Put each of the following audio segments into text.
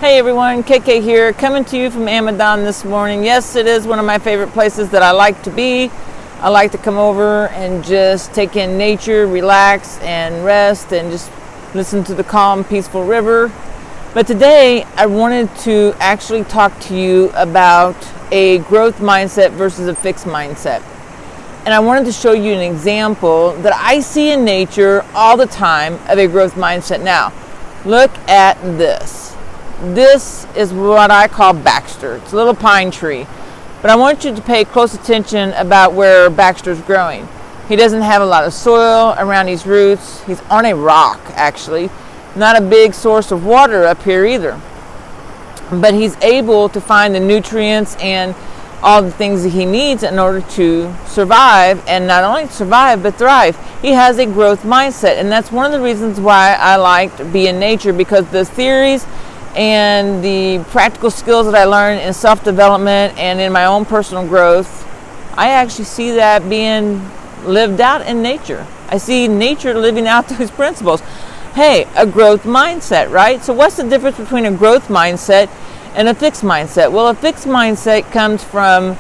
Hey everyone, KK here, coming to you from Amadon this morning. Yes, it is one of my favorite places that I like to be. I like to come over and just take in nature, relax and rest and just listen to the calm, peaceful river. But today I wanted to actually talk to you about a growth mindset versus a fixed mindset. And I wanted to show you an example that I see in nature all the time of a growth mindset. Now, look at this. This is what I call Baxter. It's a little pine tree. But I want you to pay close attention about where Baxter's growing. He doesn't have a lot of soil around his roots. He's on a rock, actually. Not a big source of water up here either. But he's able to find the nutrients and all the things that he needs in order to survive, and not only survive, but thrive. He has a growth mindset, and that's one of the reasons why I like to be in nature, because the theories and the practical skills that I learned in self-development and in my own personal growth, I actually see that being lived out in nature. I see nature living out those principles. Hey, a growth mindset, right? So what's the difference between a growth mindset and a fixed mindset? Well, a fixed mindset comes from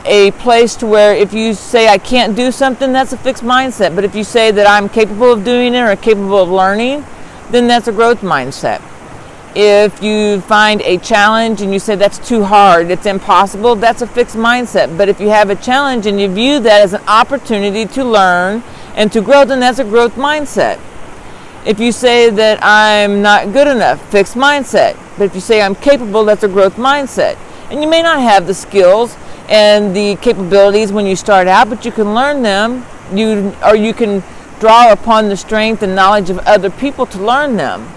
a place to where if you say I can't do something, that's a fixed mindset. But if you say that I'm capable of doing it or capable of learning, then that's a growth mindset. If you find a challenge and you say that's too hard, it's impossible, that's a fixed mindset. But if you have a challenge and you view that as an opportunity to learn and to grow, then that's a growth mindset. If you say that I'm not good enough, fixed mindset. But if you say I'm capable, that's a growth mindset. And you may not have the skills and the capabilities when you start out, but you can learn them. You can draw upon the strength and knowledge of other people to learn them.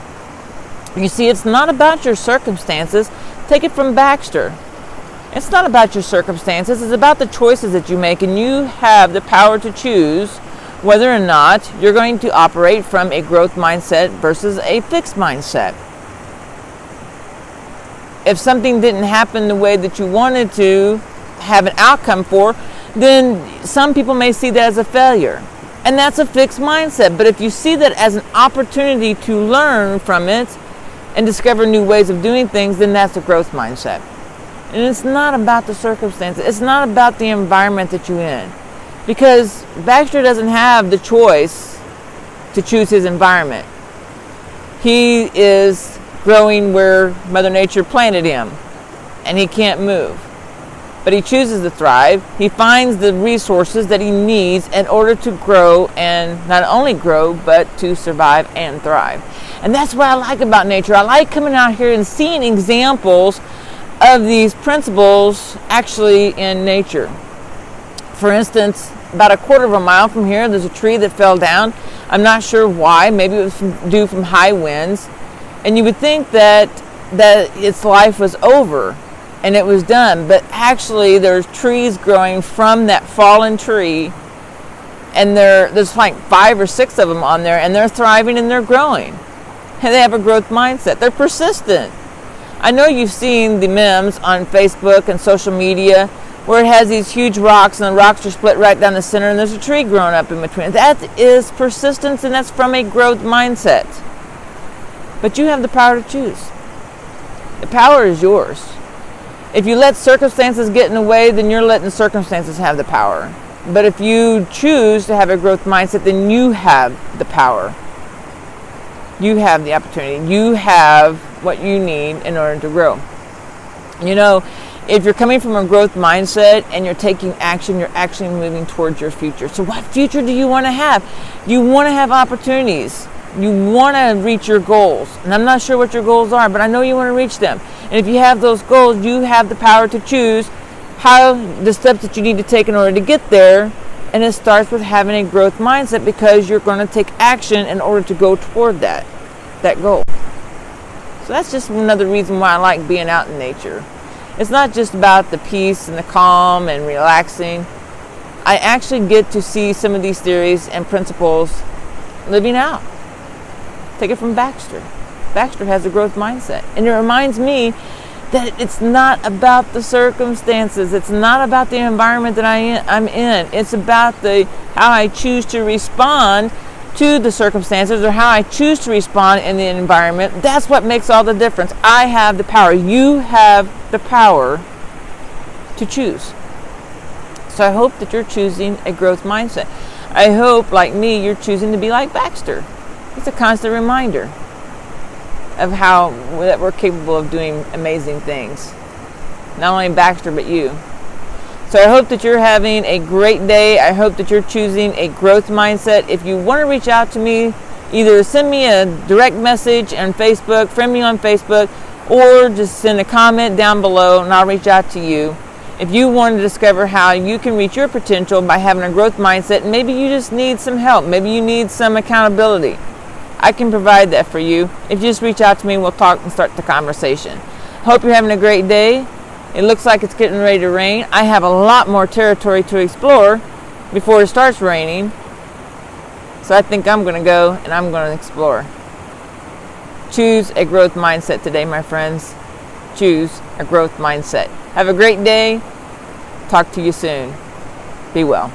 You see, it's not about your circumstances. Take it from Baxter. It's not about your circumstances. It's about the choices that you make, and you have the power to choose whether or not you're going to operate from a growth mindset versus a fixed mindset. If something didn't happen the way that you wanted to have an outcome for, then some people may see that as a failure. And that's a fixed mindset. But if you see that as an opportunity to learn from it and discover new ways of doing things, then that's a growth mindset. And it's not about the circumstances. It's not about the environment that you're in. Because Baxter doesn't have the choice to choose his environment. He is growing where Mother Nature planted him, and he can't move. But he chooses to thrive. He finds the resources that he needs in order to grow, and not only grow, but to survive and thrive. And that's what I like about nature. I like coming out here and seeing examples of these principles actually in nature. For instance, about a quarter of a mile from here, there's a tree that fell down. I'm not sure why. Maybe it was due from high winds. And you would think that its life was over and it was done. But actually, there's trees growing from that fallen tree. And there's like 5 or 6 of them on there. And they're thriving and they're growing. And they have a growth mindset. They're persistent. I know you've seen the memes on Facebook and social media where it has these huge rocks and the rocks are split right down the center and there's a tree growing up in between. That is persistence, and that's from a growth mindset. But you have the power to choose. The power is yours. If you let circumstances get in the way, then you're letting circumstances have the power. But if you choose to have a growth mindset, then you have the power. You have the opportunity. You have what you need in order to grow. You know, if you're coming from a growth mindset and you're taking action, you're actually moving towards your future. So what future do you want to have? You want to have opportunities. You want to reach your goals. And I'm not sure what your goals are, but I know you want to reach them. And if you have those goals, you have the power to choose the steps that you need to take in order to get there. And it starts with having a growth mindset, because you're going to take action in order to go toward that goal. So that's just another reason why I like being out in nature. It's not just about the peace and the calm and relaxing. I actually get to see some of these theories and principles living out. Take it from Baxter. Baxter has a growth mindset. And it reminds me that it's not about the circumstances. It's not about the environment that I'm in. It's about how I choose to respond to the circumstances or how I choose to respond in the environment, that's what makes all the difference. I have the power. You have the power to choose. So I hope that you're choosing a growth mindset. I hope, like me, you're choosing to be like Baxter. It's a constant reminder of how that we're capable of doing amazing things. Not only Baxter, but you. So I hope that you're having a great day. I hope that you're choosing a growth mindset. If you want to reach out to me, either send me a direct message on Facebook, friend me on Facebook, or just send a comment down below and I'll reach out to you. If you want to discover how you can reach your potential by having a growth mindset, maybe you just need some help, maybe you need some accountability, I can provide that for you. If you just reach out to me, we'll talk and start the conversation. Hope you're having a great day. It looks like it's getting ready to rain. I have a lot more territory to explore before it starts raining. So I think I'm going to go and I'm going to explore. Choose a growth mindset today, my friends. Choose a growth mindset. Have a great day. Talk to you soon. Be well.